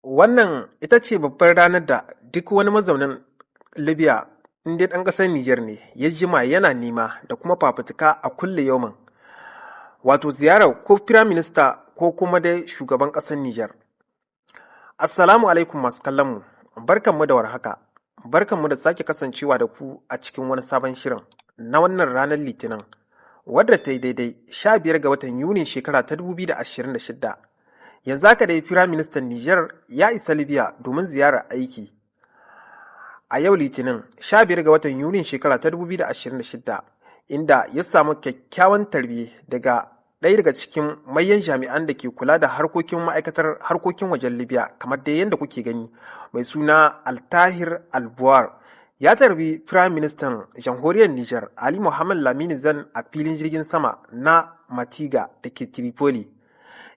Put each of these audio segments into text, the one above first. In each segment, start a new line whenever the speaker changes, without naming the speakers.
Wannan ita ce babbar ranar da duk wani mazaunin Libya inda ɗan ƙasar Nijar ne ya jima yana nema da kuma fafutuka a kulle yaumin, wato ziyarar ko firaminista ko kuma dai shugaban ƙasar Nijar. Assalamu alaikum masu kallonmu, barkanmu da warhaka, barkanmu da sake kasancewa da ku a cikin wani sabon shirin na wannan ranar Litinin, wadda ta yi daidai 15 ga watan Yuni shekara ta 2026. Yanzu haka dai Firaministan Nijar ya isa Libya domin ziyarar aiki. A yau Litinin 15 ga watan Yunin shekara ta 2026, inda ya samu kyakkyawan tarbi daga ɗaya daga cikin manyan jami'an da ke kula da harkokin ma'aikatar harkokin wajen Libya, kamar da yadda kuke gani, mai suna Al-Taher Al-Baour. Ya tarbi Firaministan Jamhuriyar Nijar Mahaman Lamine Zeine a filin jirgin sama na Mitiga da ke Tripoli.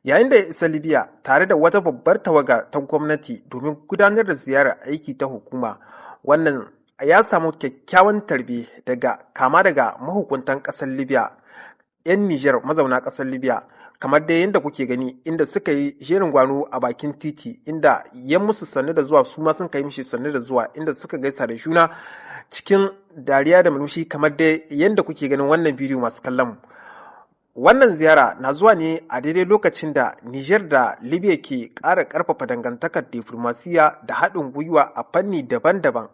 Yayin da ya isa Libya tare da wata babbar tawaga ta gwamnati domin gudanar da ziyarar aiki ta hukuma, wannan ya samu kyakkyawan tarbe kama daga mahukuntan ƙasar Libya, 'yan Nijar mazauna ƙasar Libya, kamar dai yadda kuke gani, inda suka yi jerin gwano a bakin titi, inda ya musu sannu da zuwa, su ma sun kai mishi sannu da zuwa, inda suka gaisa da juna cikin dariya da murmushi, kamar dai yadda kuke ganin wannan bidiyo masu kallon mu. Wannan ziyara na zuwa ne a daidai lokacin da Nijar da Libya ke ƙara ƙarfafa dangantakar diflomasiyya da haɗin gwiwa a fanni daban-daban,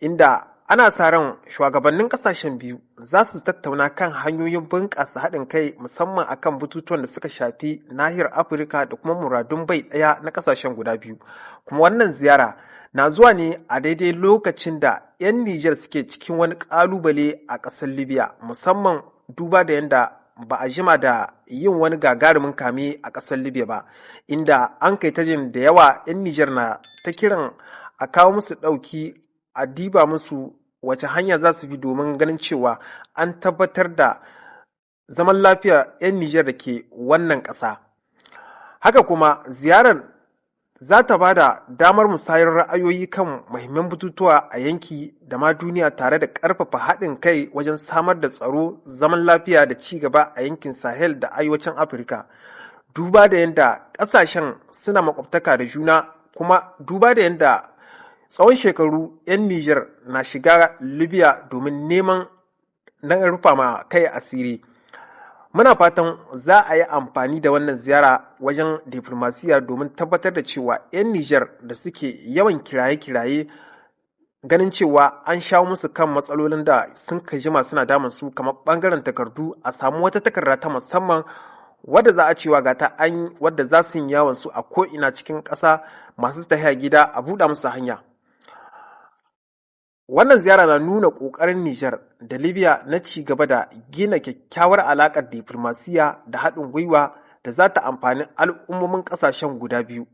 inda ana sa ran shugabannin ƙasashen biyu za su tattauna kan hanyoyin bunƙasa haɗin kai, musamman akan batutuwan da suka shafi nahiyar Afirka da kuma muradun bai ɗaya na ƙasashen guda biyu. Kuma wannan ziyara na zuwa ne a daidai lokacin da 'yan Nijar suke cikin wani ƙalubale a ƙasar Libya, musamman duba da yadda ba a jima da yin wani gagarumin kame a ƙasar Libya ba, inda an kai ta jin da yawa 'yan Nijar na ta kiran a kawo musu ɗauki, a diba musu wace hanya za su bi domin ganin cewa an tabbatar da zaman lafiya 'yan Nijar da ke wannan ƙasa. Haka kuma ziyarar za ta ba da damar musayar ra'ayoyi kan muhimman batutuwa a yanki da ma duniya, tare da ƙarfafa haɗin kai wajen samar da tsaro, zaman lafiya da ci gaba a yankin Sahel da arewacin Afirka. Duba da yadda ƙasashen suna makwabtaka da juna, kuma duba da yadda tsawon shekaru 'yan Nijar na shiga Libya domin neman na rufa ma kai asiri. Muna fatan za a yi amfani da wannan ziyara wajen diflomasiyya domin tabbatar da cewa 'yan Nijar da suke yawan kiraye-kiraye ganin cewa an shawo musu kan matsalolin da sun jima suna damun su, kamar ɓangaren takardu, a samu wata takarda ta musamman wadda za a cewa ga ta wadda za su yi yawon su a ko'ina cikin ƙasa, masu tafiya gida a buɗe musu hanya. Wannan ziyara na nuna ƙoƙarin Nijar da Libya na ci gaba da gina kyakkyawar alaƙar diflomasiyya da haɗin gwiwa da za ta amfani al'ummomin ƙasashen guda biyu.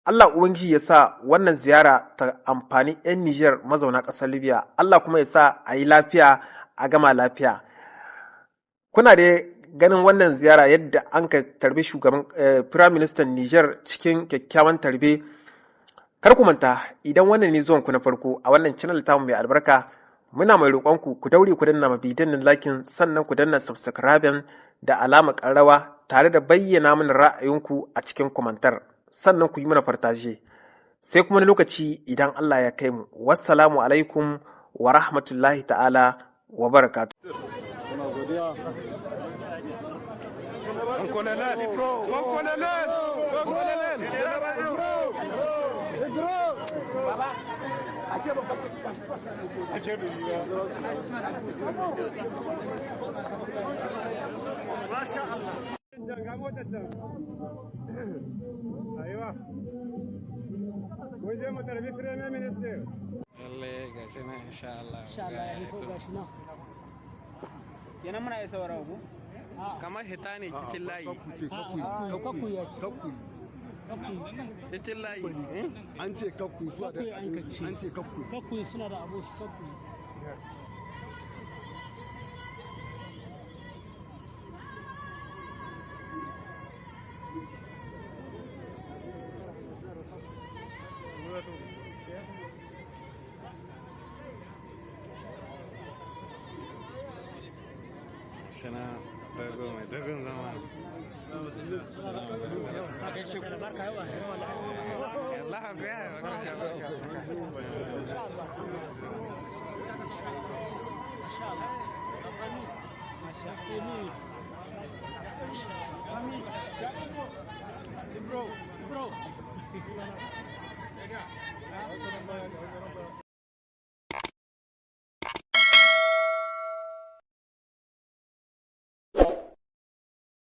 Allah Ubangiji ya sa wannan ziyara ta amfani 'yan Nijar mazauna ƙasar Libya, Allah kuma ya sa a yi lafiya a gama lafiya. Kuna da ganin wannan ziyara yadda an ka tarbi shugaban Firaministan Nijar cikin kyakkyawan tarbe. Kar ku manta, idan wannan ne zuwanku na farko a wannan channel tamu mai albarka, muna mai roƙonku ku daure ku danna bidiyon lakin, sannan ku danna subscribe da alamar ƙararrawa, tare da bayyana mana ra'ayinku a cikin komantar, sannan ku yi mana fartaje. Sai kuma wani lokaci idan Allah ya kai mu. Wassalamu alaikum wa rahmatullahi ta'ala wa barakatuh.
Kenan muna isa wara ku? Kamar hita ne cikin layi. Cikin layi.
An ce kakku su da an ce kakku.
Kakku suna da abu su kakku.
Sana mai dogon zama. Allah ya bro.